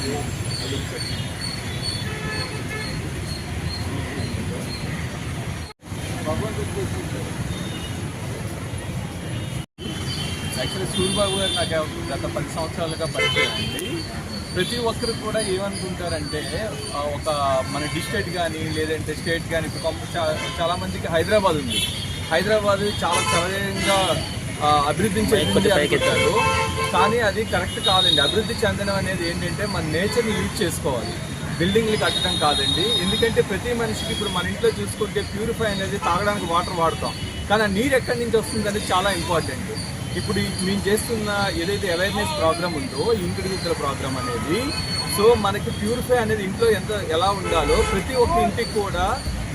Actually Suribabu గారు నాకు గత 10 సంవత్సరాలుగా పరిచయం అండి. ప్రతి ఒక్కరు కూడా ఏమనుకుంటారంటే ఒక మన డిస్ట్రిక్ట్ కానీ లేదంటే స్టేట్ కానీ ఇప్పుడు చాలామందికి హైదరాబాద్ ఉంది. హైదరాబాద్ చాలా సరైనంగా అభివృద్ధి చెందింది అనుకుంటారు, కానీ అది కరెక్ట్ కాదండి. అభివృద్ధి చెందడం అనేది ఏంటంటే మన నేచర్ని యూజ్ చేసుకోవాలి, బిల్డింగ్లు కట్టడం కాదండి. ఎందుకంటే ప్రతి మనిషికి ఇప్పుడు మన ఇంట్లో చూసుకుంటే ప్యూరిఫై అనేది తాగడానికి వాటర్ వాడతాం, కానీ ఆ నీరు ఎక్కడి నుంచి వస్తుంది అనేది చాలా ఇంపార్టెంట్. ఇప్పుడు మేము చేస్తున్న ఏదైతే అవేర్నెస్ ప్రోగ్రామ్ ఉందో ఇంకుడుగుంతల ప్రోగ్రామ్ అనేది, సో మనకి ప్యూరిఫై అనేది ఇంట్లో ఎలా ఉండాలో ప్రతి ఒక్క ఇంటికి కూడా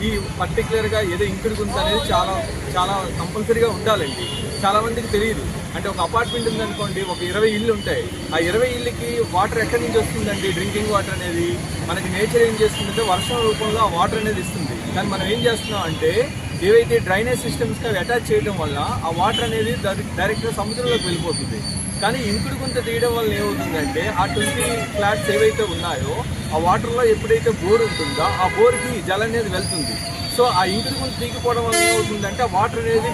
ఈ పర్టికులర్గా ఏదో ఇంకుడుగుంత అనేది చాలా చాలా కంపల్సరీగా ఉండాలండి. చాలామందికి తెలియదు. అంటే ఒక అపార్ట్మెంట్ ఉందనుకోండి, ఒక 20 ఇళ్ళు ఉంటాయి. ఆ 20 ఇళ్ళకి వాటర్ ఎక్కడి నుంచి వస్తుందండి? డ్రింకింగ్ వాటర్ అనేది మనకి నేచర్ ఏం చేస్తుందంటే వర్షం రూపంలో ఆ వాటర్ అనేది ఇస్తుంది. కానీ మనం ఏం చేస్తున్నాం అంటే ఏవైతే డ్రైనేజ్ సిస్టమ్స్కి అవి అటాచ్ చేయడం వల్ల ఆ వాటర్ అనేది డైరెక్ట్గా సముద్రంలోకి వెళ్ళిపోతుంది. కానీ ఇంకుడు గుంత తీయడం వల్ల ఏమవుతుందంటే ఆ 20 ఫ్లాట్స్ ఏవైతే ఉన్నాయో ఆ వాటర్లో ఎప్పుడైతే బోర్ ఉంటుందో ఆ బోర్కి జలం అనేది వెళ్తుంది. సో ఆ ఇంకుడు గుంత తీయకపోవడం వల్ల ఏమవుతుందంటే ఆ వాటర్ అనేది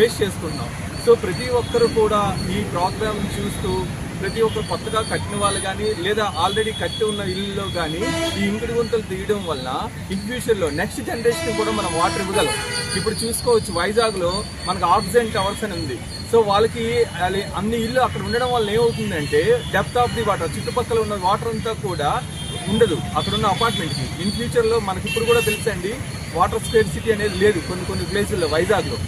వేస్ట్ చేసుకుంటున్నాం. సో ప్రతి ఒక్కరు కూడా ఈ ప్రోగ్రామ్ చూస్తూ ప్రతి ఒక్కరు కొత్తగా కట్టిన వాళ్ళు కానీ లేదా ఆల్రెడీ కట్టి ఉన్న ఇళ్ళలో కానీ ఈ ఇంకుడు గుంతలు తీయడం వల్ల ఇన్ ఫ్యూచర్లో నెక్స్ట్ జనరేషన్ కూడా మనం వాటర్ ఇవ్వగలం. ఇప్పుడు చూసుకోవచ్చు వైజాగ్లో మనకు ఆక్సిజన్ టవర్స్ అని ఉంది. సో వాళ్ళకి అన్ని ఇల్లు అక్కడ ఉండడం వల్ల ఏమవుతుందంటే డెప్త్ ఆఫ్ ది వాటర్ చుట్టుపక్కల ఉన్న వాటర్ అంతా కూడా ఉండదు అక్కడ ఉన్న అపార్ట్మెంట్కి. ఇన్ ఫ్యూచర్లో మనకి ఇప్పుడు కూడా తెలుసండి వాటర్ స్కేర్సిటీ అనేది లేదు కొన్ని ప్లేసుల్లో వైజాగ్లో.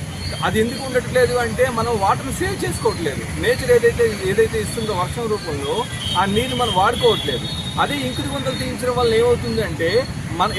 అది ఎందుకు ఉండట్లేదు అంటే మనం వాటర్ని సేవ్ చేసుకోవట్లేదు. నేచర్ ఏదైతే ఇస్తుందో వర్షం రూపంలో ఆ నీళ్ళు మనం వాడుకోవట్లేదు. అదే ఇంకుడు గుంతలు తీయించడం వల్ల ఏమవుతుందంటే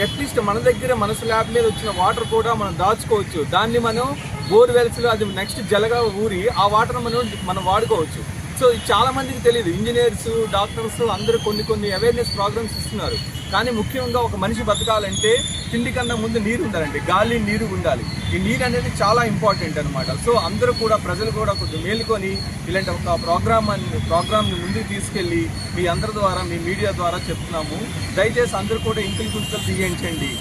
అట్లీస్ట్ మన దగ్గర మన స్లాబ్ మీద వచ్చిన వాటర్ కూడా మనం దాచుకోవచ్చు. దాన్ని మనం బోర్వెల్స్లో అది నెక్స్ట్ జలగా ఊరి ఆ వాటర్ మనం వాడుకోవచ్చు. సో చాలా మందికి తెలియదు. ఇంజనీర్స్, డాక్టర్స్ అందరూ కొన్ని అవేర్నెస్ ప్రోగ్రామ్స్ ఇస్తున్నారు. కానీ ముఖ్యంగా ఒక మనిషి బతకాలంటే తిండి కన్నా ముందు నీరు ఉండాలండి, గాలి నీరు ఉండాలి. ఈ నీరు అనేది చాలా ఇంపార్టెంట్ అనమాట. సో అందరూ కూడా ప్రజలు కూడా కొంచెం మేలుకొని ఇలాంటి ఒక ప్రోగ్రామ్ని ముందుకు తీసుకెళ్ళి మీ అందరి ద్వారా మీ మీడియా ద్వారా చెప్తున్నాము. దయచేసి అందరూ కూడా ఇంకుడు గుంతలు తీయించండి.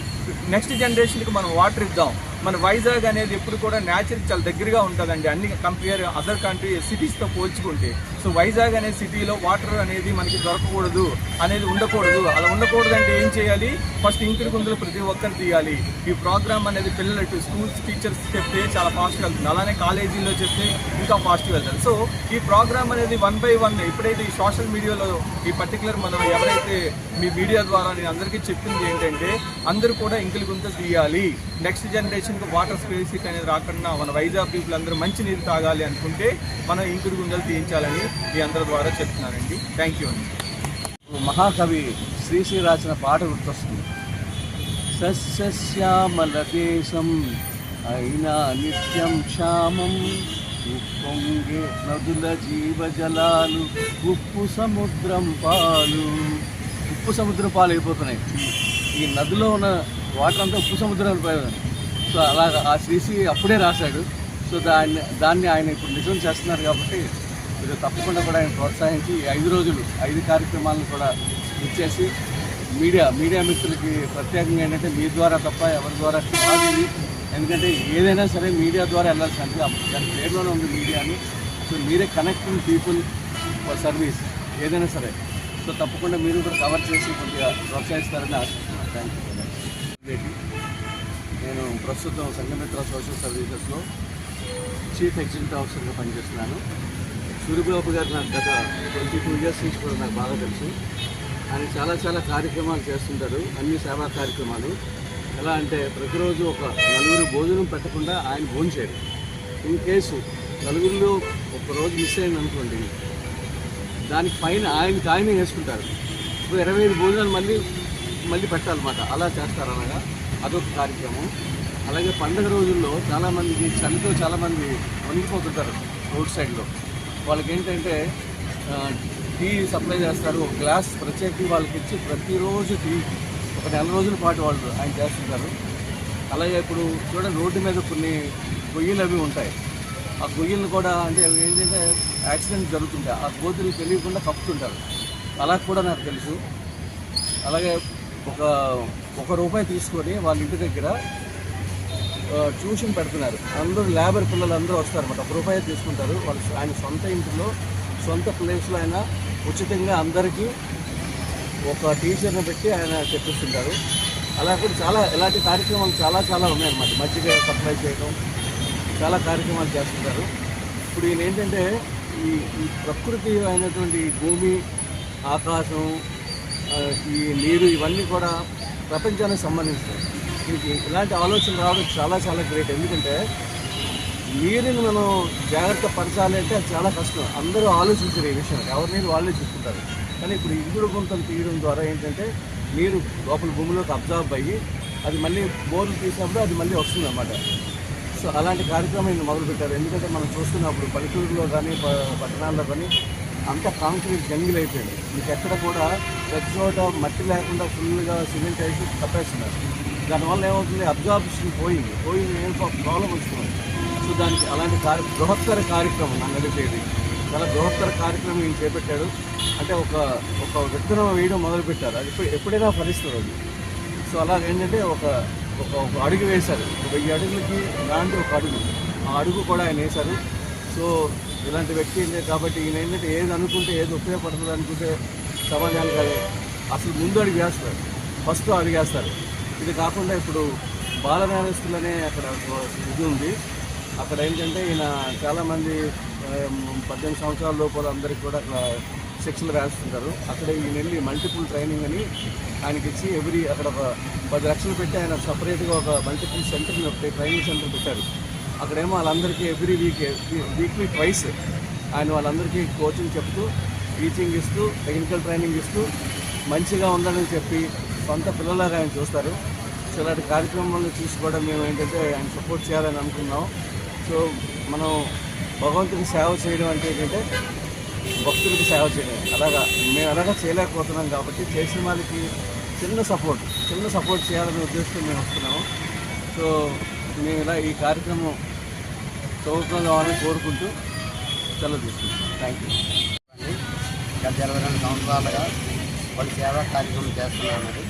నెక్స్ట్ జనరేషన్కి మనం వాటర్ ఇద్దాం. మన వైజాగ్ అనేది ఎప్పుడు కూడా న్యాచురల్ చాలా దగ్గరగా ఉంటుందండి అన్ని కంపేర్ అదర్ కంట్రీ సిటీస్తో పోల్చుకుంటే. సో వైజాగ్ అనే సిటీలో వాటర్ అనేది మనకి దొరకకూడదు అనేది ఉండకూడదు. అలా ఉండకూడదు అంటే ఏం చేయాలి? ఫస్ట్ ఇంకుడు గుంతలు ప్రతి ఒక్కరు తీయాలి. ఈ ప్రోగ్రామ్ అనేది పిల్లలు స్కూల్స్ టీచర్స్ చెప్తే చాలా ఫాస్ట్గా వెళ్తుంది, అలానే కాలేజీలో చెప్తే ఇంకా ఫాస్ట్గా వెళ్తుంది. సో ఈ ప్రోగ్రామ్ అనేది 1 by 1 ఎప్పుడైతే ఈ సోషల్ మీడియాలో ఈ పర్టికులర్ మనం ఎవరైతే మీ మీడియా ద్వారా నేను అందరికీ చెప్పింది ఏంటంటే అందరూ కూడా ఇంకుడు గుంతలు తీయాలి. నెక్స్ట్ జనరేషన్కి వాటర్ స్కేర్సిటీ అనేది రాకుండా మన వైజాగ్ పీపుల్ అందరూ మంచి నీరు తాగాలి అనుకుంటే మనం ఇంకుడు గుంతలు తీయించాలని మీ అందరి ద్వారా చెప్తున్నానండి. థ్యాంక్ యూ అండి. మహాకవి శ్రీశ్రీ రాసిన పాట గుర్తొస్తుంది. సస్యశ్యామల దేశం అయినా నిత్యం క్షామం, ఉప్పొంగే నదుల జీవజలాలు ఉప్పు సముద్రం పాలు. ఉప్పు సముద్రం పాలు అయిపోతున్నాయి. ఈ నదిలో ఉన్న వాటర్ అంతా ఉప్పు సముద్రాలు పోయాయి. సో అలాగా ఆ శ్రీశ్రీ అప్పుడే రాశాడు. సో దాన్ని ఆయన ఇప్పుడు నిజం చేస్తున్నారు. కాబట్టి మీరు తప్పకుండా కూడా ఆయన ప్రోత్సహించి 5 రోజులు 5 కార్యక్రమాలను కూడా ఇచ్చేసి మీడియా మిత్రులకి ప్రత్యేకంగా ఏంటంటే మీ ద్వారా తప్ప ఎవరి ద్వారా కాదు. ఎందుకంటే ఏదైనా సరే మీడియా ద్వారా వెళ్ళాల్సి అంటే దాని పేరులోనే ఉంది మీడియా అని. సో మీరే కనెక్టింగ్ పీపుల్ ఫర్ సర్వీస్ ఏదైనా సరే. సో తప్పకుండా మీరు కూడా కవర్ చేసి కొద్దిగా ప్రోత్సహిస్తారని ఆశిస్తున్నాను. Thank you so much. నేను ప్రస్తుతం సంఘమిత్ర సోషల్ సర్వీసెస్లో చీఫ్ ఎగ్జిక్యూటివ్ ఆఫీసర్గా పనిచేస్తున్నాను. సూరిబాబు గారు నాకు గత 22 years నుంచి కూడా నాకు బాగా తెలుసు. ఆయన చాలా కార్యక్రమాలు చేస్తుంటారు, అన్ని సేవా కార్యక్రమాలు. ఎలా అంటే ప్రతిరోజు ఒక 4 భోజనం పెట్టకుండా ఆయన భోజనం చేయరు. ఇన్ కేసు 4 ఒక రోజు మిస్ అయింది అనుకోండి, దానికి పైన ఆయనే వేసుకుంటారు. ఇప్పుడు 25 భోజనాలు మళ్ళీ పెట్టాలన్నమాట. అలా చేస్తారు. అలాగా అదొక కార్యక్రమం. అలాగే పండుగ రోజుల్లో చాలామందికి చలితో చాలామంది వణికిపోతుంటారు రోడ్ సైడ్లో. వాళ్ళకి ఏంటంటే టీ సప్లై చేస్తారు. ఒక గ్లాస్ ప్రత్యేకంగా వాళ్ళకి ఇచ్చి ప్రతిరోజు టీ ఒక 4 రోజుల పాటు వాళ్ళు ఆయన చేస్తుంటారు. అలాగే ఇప్పుడు చూడండి రోడ్డు మీద కొన్ని గొయ్యలు అవి ఉంటాయి. ఆ గొయ్యలను కూడా అంటే అవి ఏంటంటే యాక్సిడెంట్ జరుగుతుంటాయి. ఆ గోతులు తెలియకుండా కప్పుతుంటారు. అలా కూడా నాకు తెలుసు. అలాగే ఒక రూపాయి తీసుకొని వాళ్ళ ఇంటి దగ్గర ట్యూషన్ పెడుతున్నారు. అందరూ లేబర్ పిల్లలు అందరూ వస్తారన్నమాట. 1 రూపాయి తీసుకుంటారు. వాళ్ళు ఆయన సొంత ఇంటిలో సొంత ప్లేస్లో ఆయన ఉచితంగా అందరికీ ఒక టీచర్ని పెట్టి ఆయన చెప్పిస్తుంటారు. అలా కూడా ఇలాంటి కార్యక్రమాలు చాలా ఉన్నాయన్నమాట. మజ్జిగ సప్లై చేయడం, చాలా కార్యక్రమాలు చేస్తుంటారు. ఇప్పుడు ఈయన ఏంటంటే ఈ ప్రకృతి అయినటువంటి భూమి, ఆకాశం, ఈ నీరు ఇవన్నీ కూడా ప్రపంచానికి సంబంధించినవి. దీనికి ఇలాంటి ఆలోచన రావడం చాలా గ్రేట్. ఎందుకంటే నీరుని మనం జాగ్రత్త పరచాలి అంటే అది చాలా కష్టం. అందరూ ఆలోచించరు ఈ విషయం. ఎవరి నీరు వాళ్ళే చూసుకుంటారు. కానీ ఇప్పుడు ఇంకుడు గుంతలు తీయడం ద్వారా ఏంటంటే నీరు లోపల భూమిలోకి అబ్జర్వ్ అయ్యి అది మళ్ళీ బోర్లు తీసినప్పుడు అది మళ్ళీ వస్తుంది అన్నమాట. సో అలాంటి కార్యక్రమం మొదలుపెట్టారు. ఎందుకంటే మనం చూస్తున్నప్పుడు పల్లెటూరులో కానీ పట్టణాల్లో కానీ అంతా కాంక్రీట్ జంగిల్ అయిపోయింది. మీకు ఎక్కడ కూడా ప్రతి చోట మట్టి లేకుండా ఫుల్గా సిమెంట్ వేసి కప్పేస్తున్నారు. దానివల్ల ఏమవుతుంది, అబ్జార్బ్షన్ పోయింది ఏం ప్రాబ్లం వస్తుంది. సో దానికి అలాంటి బృహత్తర కార్యక్రమం నన్ను అడిగేది చాలా బృహత్తర కార్యక్రమం ఈయన చేపట్టాడు. అంటే ఒక విత్తనం వేయడం మొదలుపెట్టారు. అది ఎప్పుడైనా ఫలిస్తుంది అది. సో అలాగేంటంటే ఒక అడుగు వేశారు. 1000 అడుగులకి ఇలాంటి ఒక అడుగు, ఆ అడుగు కూడా ఆయన వేశారు. సో ఇలాంటి వ్యక్తి ఏంటంటే కాబట్టి ఈయన ఏంటంటే ఏది అనుకుంటే ఏది ఉపయోగపడుతుంది అనుకుంటే సమాజానికి అది అసలు ముందు అడుగు వేస్తారు, ఫస్ట్ అడిగేస్తారు. ఇది కాకుండా ఇప్పుడు బాల నేరస్తులనే అక్కడ ఇది ఉంది. అక్కడ ఏంటంటే ఈయన చాలామంది 18 సంవత్సరాల లోపల అందరికీ కూడా అక్కడ శిక్షలు వేస్తుంటారు. అక్కడ ఈయన వెళ్ళి మల్టిపుల్ ట్రైనింగ్ అని ఆయనకి ఇచ్చి అక్కడ ఒక 10 లక్షలు పెట్టి ఆయన సపరేట్గా ఒక మల్టిపుల్ సెంటర్ని ఒకటి ట్రైనింగ్ సెంటర్ పెట్టారు. అక్కడేమో వాళ్ళందరికీ ఎవ్రీ వీక్లీ ట్వైస్ ఆయన వాళ్ళందరికీ కోచింగ్ చెప్తూ, టీచింగ్ ఇస్తూ, టెక్నికల్ ట్రైనింగ్ ఇస్తూ మంచిగా ఉందని చెప్పి సొంత పిల్లలాగా ఆయన చూస్తారు. సో ఇలాంటి కార్యక్రమాలను చూసుకోవడం మేము ఏంటంటే ఆయన సపోర్ట్ చేయాలని అనుకున్నాం. సో మనం భగవంతుడికి సేవ చేయడం అంటే ఏంటంటే భక్తుడికి సేవ చేయడం. మేము అలాగా చేయలేకపోతున్నాం కాబట్టి చేసిన వాళ్ళకి చిన్న సపోర్ట్ చేయాలనే ఉద్దేశంతో మేము వస్తున్నాము. సో మేము ఇలా ఈ కార్యక్రమం సౌకర్యం కావాలని కోరుకుంటూ సెలవు తీసుకుంటున్నాం. Thank you. గత 22 సంవత్సరాలుగా వాళ్ళు సేవా కార్యక్రమం చేస్తున్నామని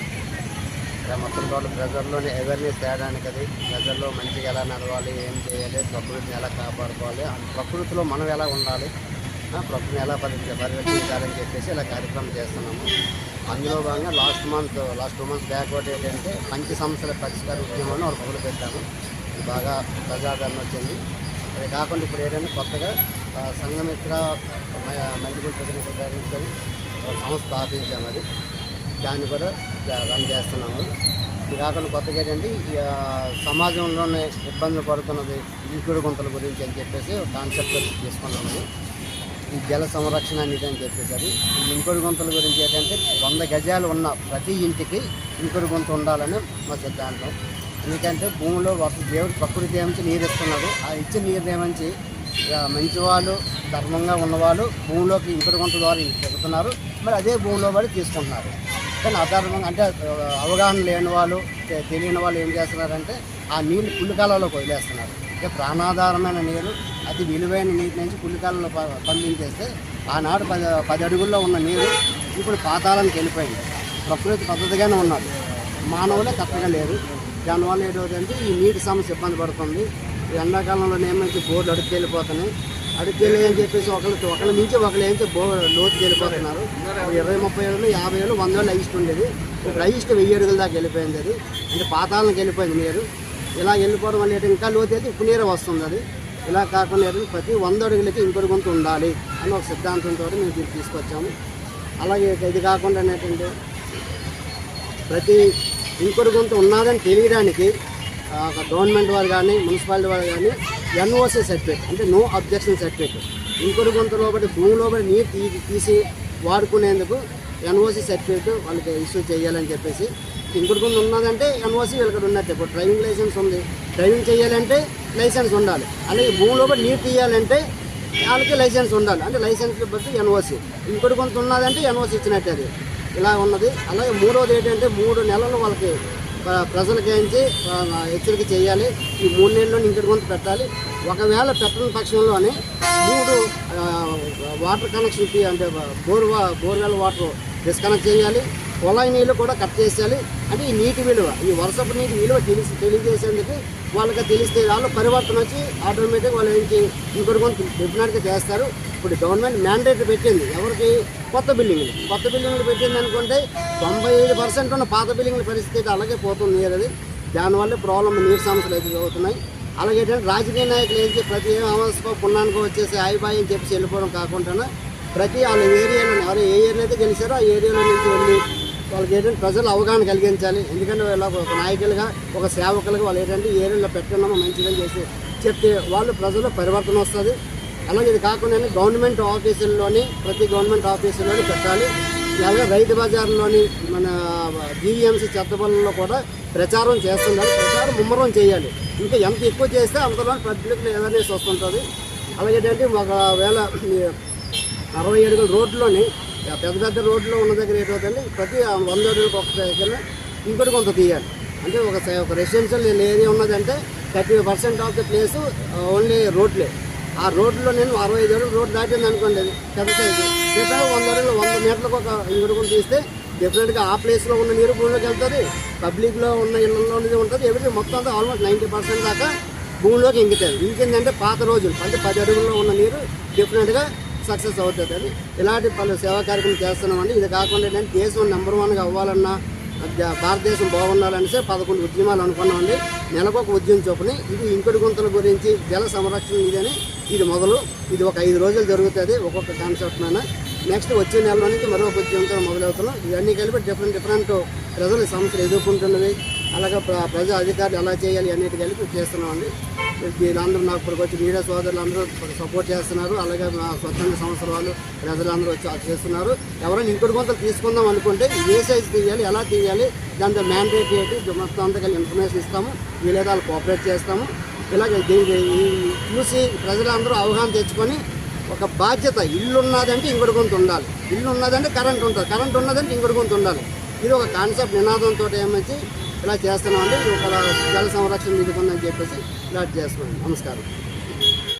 మొత్తం తోట ప్రజల్లోనే అవేర్నెస్ తేయడానికి, అది ప్రజల్లో మంచిగా ఎలా నడవాలి, ఏం చేయాలి, ప్రకృతిని ఎలా కాపాడుకోవాలి, ప్రకృతిలో మనం ఎలా ఉండాలి, ప్రకృతిని ఎలా పరిరక్షించాలని చెప్పేసి ఇలా కార్యక్రమం చేస్తున్నాము. అందులో భాగంగా లాస్ట్ 2 months బ్యాక్ ఒకటి ఏంటంటే మంచి సమస్యల పరిష్కార ఉద్యమాన్ని వాళ్ళు మొదలు పెట్టాము. ఇది బాగా ప్రజాదరణ వచ్చింది. అది కాకుండా ఇప్పుడు ఏంటంటే కొత్తగా సంఘమిత్ర మల్టిపుల్ టెక్నికల్ ట్రైనింగ్ సంస్థ స్థాపించాము. అది దాన్ని కూడా రన్ చేస్తున్నాము. ఇది కాకుండా కొత్తగా ఏంటంటే సమాజంలోనే ఇబ్బందులు పడుతున్నది ఇంకుడు గుంతల గురించి అని చెప్పేసి కాన్సెప్ట్ తీసుకున్నాము. ఈ జల సంరక్షణ అనేది అని చెప్పేసి అది ఇంకుడు గుంతల గురించి ఏంటంటే 100 గజాలు ఉన్న ప్రతి ఇంటికి ఇంకుడు గుంత ఉండాలని మా సిద్ధాంతం. ఎందుకంటే భూమిలో దేవుడు ప్రకృతి ఏమించి నీరు ఇస్తున్నాడు. ఆ ఇచ్చిన నీరు ఏమంచి మంచివాళ్ళు, ధర్మంగా ఉన్నవాళ్ళు భూమిలోకి ఇంకుడు గుంత ద్వారా పెడుతున్నారు. మరి అదే భూమిలో పడి తీసుకుంటున్నారు. కానీ అధర్మంగా అంటే అవగాహన లేని వాళ్ళు, తెలియని వాళ్ళు ఏం చేస్తున్నారంటే ఆ నీళ్ళు పుల్లికాలంలోకి వదిలేస్తున్నారు. అంటే ప్రాణాధారమైన నీరు, అతి విలువైన నీటి నుంచి పుల్లికాలంలో పంపించేస్తే ఆనాడు 10 అడుగుల్లో ఉన్న నీరు ఇప్పుడు పాతాళానికి వెళ్ళిపోయింది. ప్రకృతి పద్ధతిగానే ఉన్నారు, మానవులే కరెక్ట్గా లేరు. దానివల్ల ఏంటంటే ఈ నీటి సమస్య ఇబ్బంది పడుతుంది. ఎండాకాలంలో నేమంచి బోర్లు అడుగుకి వెళ్ళిపోతున్నాయి. అడుగుకెళ్ళి అని చెప్పేసి ఒకళ్ళ నుంచి ఒకళ్ళు ఏంటి లోతుకి వెళ్ళిపోతున్నారు. 20-30 ఏళ్ళు, 50 ఏళ్ళు, 100 ఏళ్ళు హైస్ట్ ఉండేది. ఇప్పుడు హైస్ట్ 1000 అడుగుల దాకా వెళ్ళిపోయింది. అది అంటే పాతాళానికి వెళ్ళిపోయింది నీరు. ఇలా వెళ్ళిపోవడం వల్ల ఇంకా లోతు అయితే ఇప్పుడు నీరే వస్తుంది. అది ఇలా కాకుండా ప్రతి 100 అడుగులకి ఇంకుడు గుంత ఉండాలి అని ఒక సిద్ధాంతంతో మేము దీన్ని తీసుకొచ్చాము. అలాగే ఇది కాకుండా ఏంటంటే ప్రతి ఇంకుడు గుంత ఉన్నదని తెలియడానికి గవర్నమెంట్ వారు కానీ, మున్సిపాలిటీ వారు కానీ ఎన్ఓసి సర్టిఫికేట్ అంటే నో అబ్జెక్షన్ సర్టిఫికేట్, ఇంకుడు గుంత లోపలి భూమి లోపలి నీరు తీసి వాడుకునేందుకు ఎన్ఓసి సర్టిఫికేట్ వాళ్ళకి ఇష్యూ చేయాలని చెప్పేసి. ఇంకుడు గుంత ఉన్నదంటే ఎన్ఓసి వీళ్ళకి ఉన్నట్టే. ఇప్పుడు డ్రైవింగ్ లైసెన్స్ ఉంది, డ్రైవింగ్ చేయాలంటే లైసెన్స్ ఉండాలి. అలాగే భూమి లోపలి నీరు తీయాలంటే వాళ్ళకి లైసెన్స్ ఉండాలి. అంటే లైసెన్స్ బట్టి ఎన్ఓసి. ఇంకుడు గుంత ఉన్నదంటే ఎన్ఓసి ఇచ్చినట్టే. అది ఇలా ఉన్నది. అలాగే 3వది ఏంటంటే 3 నెలలు వాళ్ళకి ప్రజలకి ఏంచి హెచ్చరిక చేయాలి. ఈ 3 నెలల్లో ఇంకటి కొంత పెట్టాలి. ఒకవేళ పెట్టని పక్షంలోనే 3 వాటర్ కనెక్షన్ అంటే బోర్వెల్ వాటర్ డిస్కనెక్ట్ చేయాలి. కుళాయి నీళ్ళు కూడా కట్ చేసేయాలి. అంటే ఈ నీటి విలువ, ఈ వర్షపు నీటి విలువ తెలియజేసేందుకు వాళ్ళకి తెలిస్తే వాళ్ళు పరివర్తన వచ్చి ఆటోమేటిక్ వాళ్ళు ఏంటి ఇంకొక కొంత డెఫినెట్గా చేస్తారు. ఇప్పుడు గవర్నమెంట్ మ్యాండేట్ పెట్టింది ఎవరికి, కొత్త బిల్డింగ్లు పెట్టింది అనుకుంటే 95% ఉన్న పాత బిల్డింగ్ల పరిస్థితి అలాగే పోతుంది నీరు. అది దానివల్ల ప్రాబ్లం నీరు సమస్యలు అయితే అవుతున్నాయి. అలాగే రాజకీయ నాయకులు ఏంటి ప్రతి అమావాస్యకో పుణ్యానికో వచ్చేసి ఆయిబాయి అని చెప్పేసి వెళ్ళిపోవడం కాకుండా ప్రతి వాళ్ళ ఏరియాలో ఎవరు ఏ ఏరియాలో అయితే గెలిచారో ఆ ఏరియాలో నుంచి వెళ్ళి వాళ్ళకి ఏంటంటే ప్రజలు అవగాహన కలిగించాలి. ఎందుకంటే వాళ్ళ ఒక నాయకులుగా ఒక సేవకులుగా వాళ్ళు ఏంటంటే ఈ ఏరియాలో పెట్టడం మంచిదని చేసి చెప్తే వాళ్ళు ప్రజల్లో పరివర్తన వస్తుంది. అలాగే ఇది కాకుండా గవర్నమెంట్ ఆఫీసుల్లోని ప్రతి గవర్నమెంట్ ఆఫీసుల్లోని పెట్టాలి. అలాగే రైతు బజార్లోని మన జీవీఎంసీ చెత్తబడుల్లో కూడా ప్రచారం చేస్తున్నారు. ప్రచారం ముమ్మరం చేయాలి. ఇంకా ఎంత ఎక్కువ చేస్తే అంతలో పబ్లిక్లో అవేర్నెస్ వస్తుంటుంది. అలాగే ఏంటంటే ఒకవేళ 60 అడుగుల రోడ్లోని పెద్ద రోడ్లో ఉన్న దగ్గర ఏంటంటే ప్రతి 100 అడుగులకు ఒక దగ్గర ఇంకోటి కొంత తీయాలి. అంటే ఒక రెసిడెన్షియల్ ఏరియా ఉన్నదంటే 30% ఆఫ్ ద ప్లేస్ ఓన్లీ రోడ్లే. ఆ రోడ్లో నేను 65 అడుగులు రోడ్ దాటింది అనుకోండి, అది పెద్ద సైజు డెఫినెట్గా 100 అడుగులు 100 మీటర్లకు ఒక ఇంకొకటి తీస్తే డెఫినెట్గా ఆ ప్లేస్లో ఉన్న నీరు భూమిలోకి వెళ్తుంది. పబ్లిక్లో ఉన్న ఇళ్ళలోనే ఉంటుంది. ఎవరికి మొత్తం అంతా ఆల్మోస్ట్ 90% దాకా భూమిలోకి ఇంకుతుంది. ఇంకేంటంటే పాత రోజులు అంటే 10 అడుగుల్లో ఉన్న నీరు డెఫినెట్గా సక్సెస్ అవుతుంది. అని ఇలాంటి పలు సేవా కార్యక్రమం చేస్తున్నామండి. ఇది కాకుండా ఏంటంటే దేశం నెంబర్ 1గా అవ్వాలన్నా భారతదేశం బాగుండాలనేసి 11 ఉద్యమాలు అనుకున్నామండి. నెలకొక ఉద్యమం చొప్పున ఇది ఇంకుడు గుంతల గురించి జల సంరక్షణ ఇది మొదలు. ఇది ఒక 5 రోజులు జరుగుతుంది ఒక్కొక్క కాన్సెప్ట్ మీద. నెక్స్ట్ వచ్చే నెలలో నుంచి మరొక ఉద్యమంతో మొదలవుతున్నాం. ఇవన్నీ కలిపి డిఫరెంట్ ప్రజలు సమస్యలు ఎదుర్కొంటున్నవి. అలాగే ప్రజా అధికారులు ఎలా చేయాలి అన్నిటి కలిపి చేస్తున్నామండి. వీళ్ళందరూ నాకు ఇప్పుడు వచ్చి మీడియా సోదరులు అందరూ సపోర్ట్ చేస్తున్నారు. అలాగే మా స్వచ్ఛంద సంస్థల వాళ్ళు ప్రజలందరూ వచ్చి చేస్తున్నారు. ఎవరైనా ఇంకొక కొంత తీసుకుందాం అనుకుంటే ఏ సైజు తీయాలి, ఎలా తీయాలి, దాంతో మ్యాండేట్ ఏంటి మొత్తం అంతా కలిసి ఇన్ఫర్మేషన్ ఇస్తాము. వీలైతే వాళ్ళు కోఆపరేట్ చేస్తాము. ఇలాగే చూసి ప్రజలందరూ అవగాహన తెచ్చుకొని ఒక బాధ్యత, ఇల్లు ఉన్నదంటే ఇంకొక కొంత ఉండాలి, ఇల్లు ఉన్నదంటే కరెంట్ ఉంటుంది, కరెంట్ ఉన్నదంటే ఇంకొక కొంత ఉండాలి. ఇది ఒక కాన్సెప్ట్ నినాదంతో ఏమొచ్చి ఇలా చేస్తున్నామండి. ఒక జల సంరక్షణ ఇది ఉందని చెప్పేసి ఇలా చేస్తున్నాం. నమస్కారం.